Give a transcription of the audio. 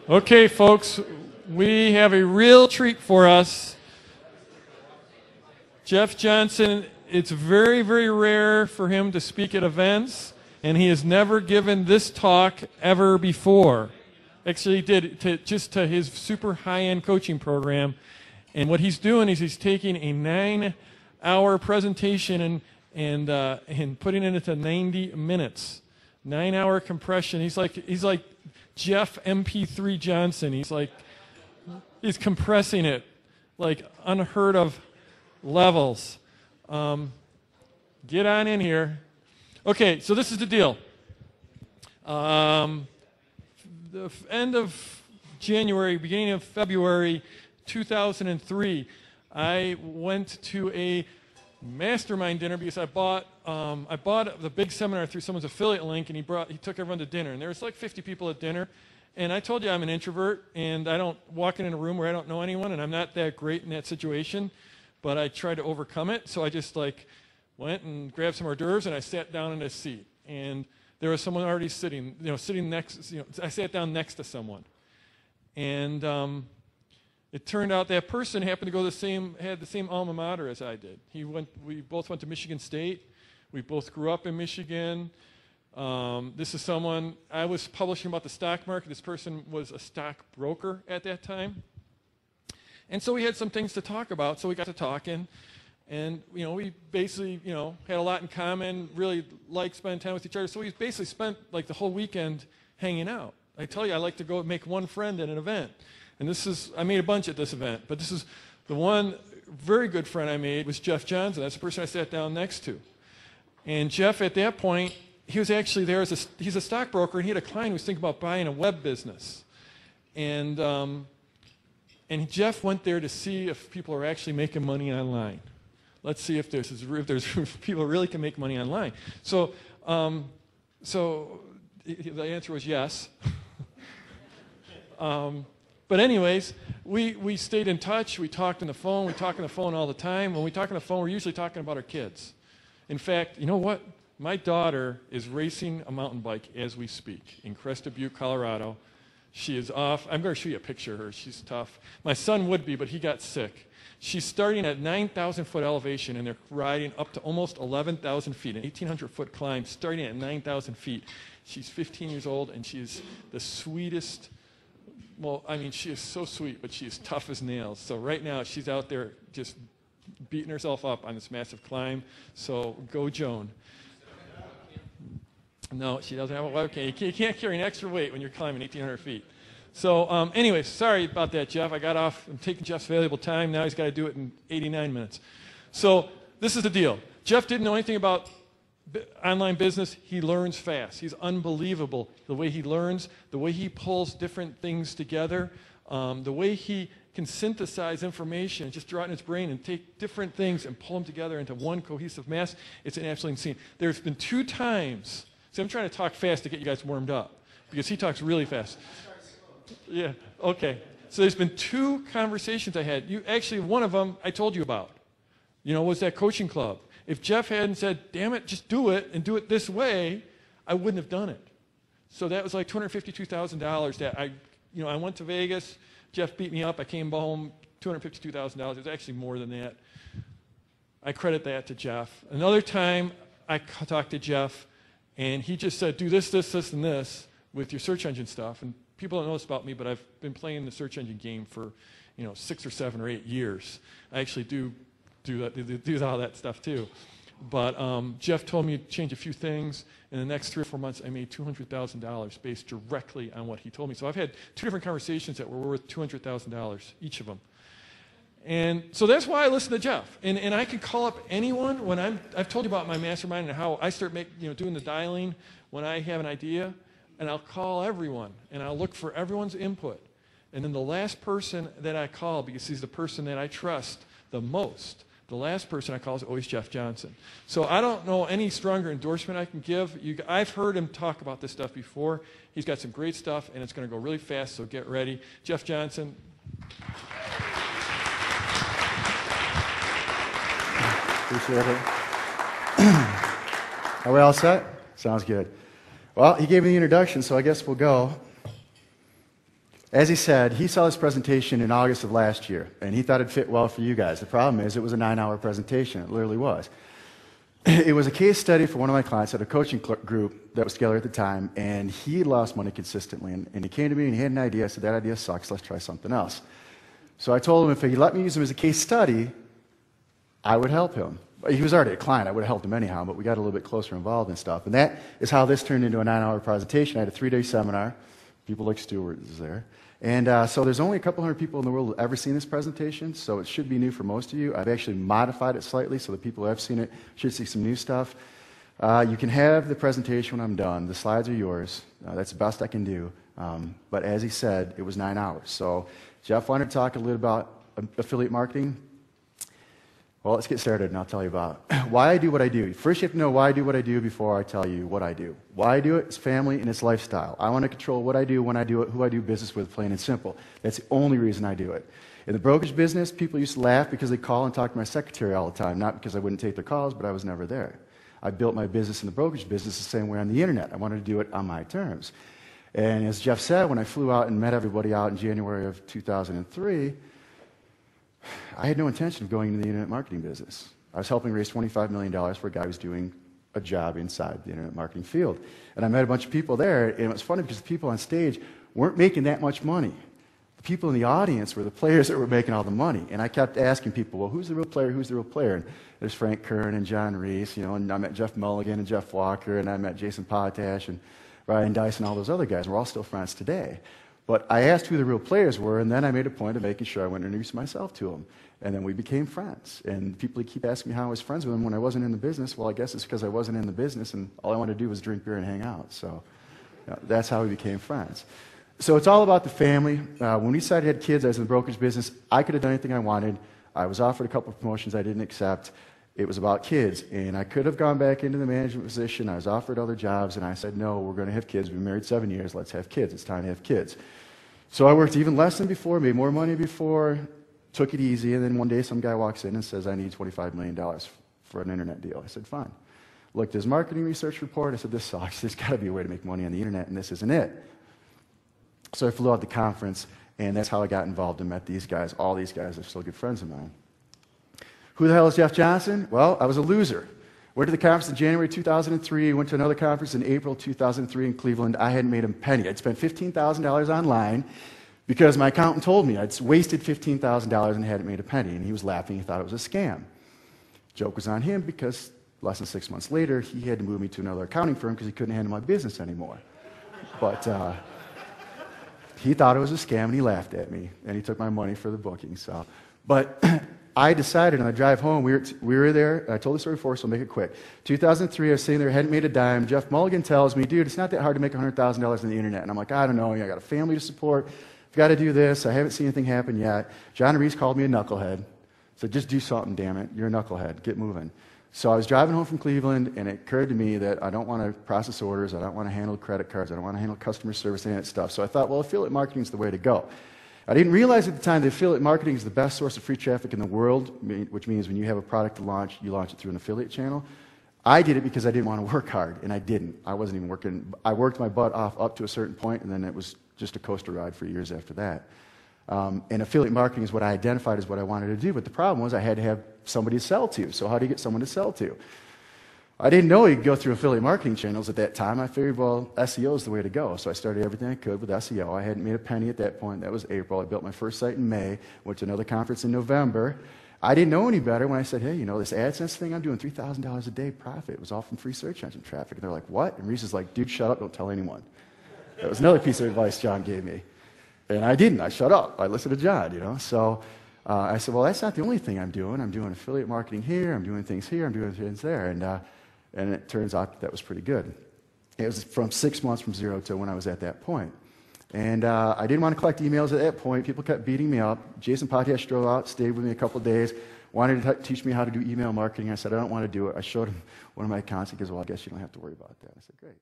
Okay, folks, we have a real treat for us. Jeff Johnson, it's very, very rare for him to speak at events, and he has never given this talk ever before. Actually, he did to his super high-end coaching program. And what he's doing is he's taking a 9-hour presentation and putting it into 90 minutes. 9-hour compression. He's like Jeff MP3 Johnson. He's compressing it like unheard of levels. Get on in here. Okay, so this is the deal. The end of January, beginning of February 2003, I went to a mastermind dinner because I bought the big seminar through someone's affiliate link, and he took everyone to dinner, and there was like 50 people at dinner. And I told you I'm an introvert, and I don't walk in a room where I don't know anyone, and I'm not that great in that situation, but I tried to overcome it. So I just went and grabbed some hors d'oeuvres, and I sat down in a seat, and there was someone already sitting next. I sat down next to someone, and it turned out that person happened to go had the same alma mater as I did. We both went to Michigan State. We both grew up in Michigan. This is someone, I was publishing about the stock market. This person was a stock broker at that time. And so we had some things to talk about, so we got to talking. And we basically, had a lot in common, really liked spending time with each other. So we basically spent the whole weekend hanging out. I tell you, I like to go make one friend at an event. And I made a bunch at this event, but this is the one very good friend I made was Jeff Johnson. That's the person I sat down next to. And Jeff, at that point, he was actually there he's a stockbroker, and he had a client who was thinking about buying a web business. And Jeff went there to see if people are actually making money online. Let's see if there's people really can make money online. So the answer was yes. But anyways, we stayed in touch. We talked on the phone. We talk on the phone all the time. When we talk on the phone, we're usually talking about our kids. In fact, you know what? My daughter is racing a mountain bike as we speak in Crested Butte, Colorado. She is off. I'm going to show you a picture of her. She's tough. My son would be, but he got sick. She's starting at 9,000-foot elevation, and they're riding up to almost 11,000 feet, an 1,800-foot climb, starting at 9,000 feet. She's 15 years old, and she is the sweetest. Well, I mean, she is so sweet, but she is tough as nails. So right now, she's out there just beating herself up on this massive climb. So go, Joan. No, she doesn't have a webcam. You can't carry an extra weight when you're climbing 1,800 feet. So anyways, sorry about that, Jeff. I got off. I'm taking Jeff's valuable time. Now he's got to do it in 89 minutes. So this is the deal. Jeff didn't know anything about online business. He learns fast. He's unbelievable. The way he learns, the way he pulls different things together, the way he can synthesize information, just draw it in his brain and take different things and pull them together into one cohesive mass. It's absolutely insane. There's been 2 times. See, I'm trying to talk fast to get you guys warmed up because he talks really fast. Yeah, okay. So there's been 2 conversations I had. Actually, one of them I told you about, was that coaching club. If Jeff hadn't said, damn it, just do it and do it this way, I wouldn't have done it. So that was like $252,000 that I went to Vegas. Jeff beat me up. I came home, $252,000. It was actually more than that. I credit that to Jeff. Another time, I talked to Jeff, and he just said, do this, this, this, and this with your search engine stuff. And people don't know this about me, but I've been playing the search engine game for 6 or 7 or 8 years. I actually do all that stuff too. But Jeff told me to change a few things. In the next 3 or 4 months, I made $200,000 based directly on what he told me. So I've had 2 different conversations that were worth $200,000, each of them. And so that's why I listen to Jeff. And I can call up anyone when I've told you about my mastermind and how I start doing the dialing when I have an idea. And I'll call everyone, and I'll look for everyone's input. And then the last person that I call, because he's the person that I trust the most, the last person I call is always Jeff Johnson. So I don't know any stronger endorsement I can give. I've heard him talk about this stuff before. He's got some great stuff, and it's going to go really fast, so get ready. Jeff Johnson. Appreciate it. Are we all set? Sounds good. Well, he gave me the introduction, so I guess we'll go. As he said, he saw this presentation in August of last year, and he thought it'd fit well for you guys. The problem is it was a 9-hour presentation. It literally was. It was a case study for one of my clients at a coaching group that was together at the time, and he lost money consistently. And he came to me and he had an idea. I said, that idea sucks. Let's try something else. So I told him if he'd let me use him as a case study, I would help him. He was already a client. I would have helped him anyhow, but we got a little bit closer involved and stuff. And that is how this turned into a 9-hour presentation. I had a 3-day seminar. People like Stuart is there. And so there's only a couple hundred people in the world who have ever seen this presentation, so it should be new for most of you. I've actually modified it slightly so the people who have seen it should see some new stuff. You can have the presentation when I'm done. The slides are yours. That's the best I can do. But as he said, it was 9 hours. So Jeff wanted to talk a little about affiliate marketing. Well, let's get started, and I'll tell you about why I do what I do. First, you have to know why I do what I do before I tell you what I do. Why I do it is family and it's lifestyle. I want to control what I do, when I do it, who I do business with, plain and simple. That's the only reason I do it. In the brokerage business, people used to laugh because they call and talk to my secretary all the time, not because I wouldn't take their calls, but I was never there. I built my business in the brokerage business the same way on the internet. I wanted to do it on my terms. And as Jeff said, when I flew out and met everybody out in January of 2003, I had no intention of going into the internet marketing business. I was helping raise $25 million for a guy who was doing a job inside the internet marketing field. And I met a bunch of people there, and it was funny because the people on stage weren't making that much money. The people in the audience were the players that were making all the money. And I kept asking people, well, who's the real player, who's the real player? And there's Frank Kern and John Reese, and I met Jeff Mulligan and Jeff Walker, and I met Jason Potash and Ryan Dice and all those other guys. We're all still friends today. But I asked who the real players were, and then I made a point of making sure I went and introduced myself to them. And then we became friends. And people keep asking me how I was friends with them when I wasn't in the business. Well, I guess it's because I wasn't in the business, and all I wanted to do was drink beer and hang out. So that's how we became friends. So it's all about the family. When we decided to have kids, I was in the brokerage business. I could have done anything I wanted. I was offered a couple of promotions I didn't accept. It was about kids. And I could have gone back into the management position. I was offered other jobs, and I said, no, we're going to have kids. We've been married 7 years. Let's have kids. It's time to have kids. So I worked even less than before, made more money before, took it easy, and then one day some guy walks in and says, I need $25 million for an internet deal. I said, fine. Looked at his marketing research report. I said, this sucks. There's got to be a way to make money on the internet, and this isn't it. So I flew out to the conference, and that's how I got involved and met these guys. All these guys are still good friends of mine. Who the hell is Jeff Johnson? Well, I was a loser. Went to the conference in January 2003, went to another conference in April 2003 in Cleveland. I hadn't made a penny. I'd spent $15,000 online because my accountant told me I'd wasted $15,000 and hadn't made a penny, and he was laughing. He thought it was a scam. Joke was on him because less than 6 months later, he had to move me to another accounting firm because he couldn't handle my business anymore. But he thought it was a scam, and he laughed at me, and he took my money for the booking. But I decided on the drive home, we were there, I told the story before, so I'll make it quick. 2003, I was sitting there, hadn't made a dime. Jeff Mulligan tells me, dude, it's not that hard to make $100,000 on the internet. And I'm like, I don't know, I got a family to support, I've got to do this, I haven't seen anything happen yet. John Reese called me a knucklehead. Said, just do something, damn it, you're a knucklehead, get moving. So I was driving home from Cleveland, and it occurred to me that I don't want to process orders, I don't want to handle credit cards, I don't want to handle customer service, any of that stuff. So I thought, well, affiliate marketing is the way to go. I didn't realize at the time that affiliate marketing is the best source of free traffic in the world, which means when you have a product to launch, you launch it through an affiliate channel. I did it because I didn't want to work hard, and I didn't. I wasn't even working. I worked my butt off up to a certain point, and then it was just a coaster ride for years after that. And affiliate marketing is what I identified as what I wanted to do, but the problem was I had to have somebody to sell to. So how do you get someone to sell to? I didn't know you could go through affiliate marketing channels at that time. I figured, well, SEO is the way to go. So I started everything I could with SEO. I hadn't made a penny at that point. That was April. I built my first site in May, went to another conference in November. I didn't know any better when I said, hey, this AdSense thing, I'm doing $3,000 a day profit. It was all from free search engine traffic. And they're like, what? And Reese is like, dude, shut up, don't tell anyone. That was another piece of advice John gave me. And I didn't. I shut up. I listened to John, So I said, well, that's not the only thing I'm doing. I'm doing affiliate marketing here. I'm doing things here. I'm doing things there. And it turns out that was pretty good. It was from 6 months from zero to when I was at that point. And I didn't want to collect emails at that point. People kept beating me up. Jason Potash drove out, stayed with me a couple of days, wanted to teach me how to do email marketing. I said, I don't want to do it. I showed him one of my accounts. He goes, well, I guess you don't have to worry about that. I said, great.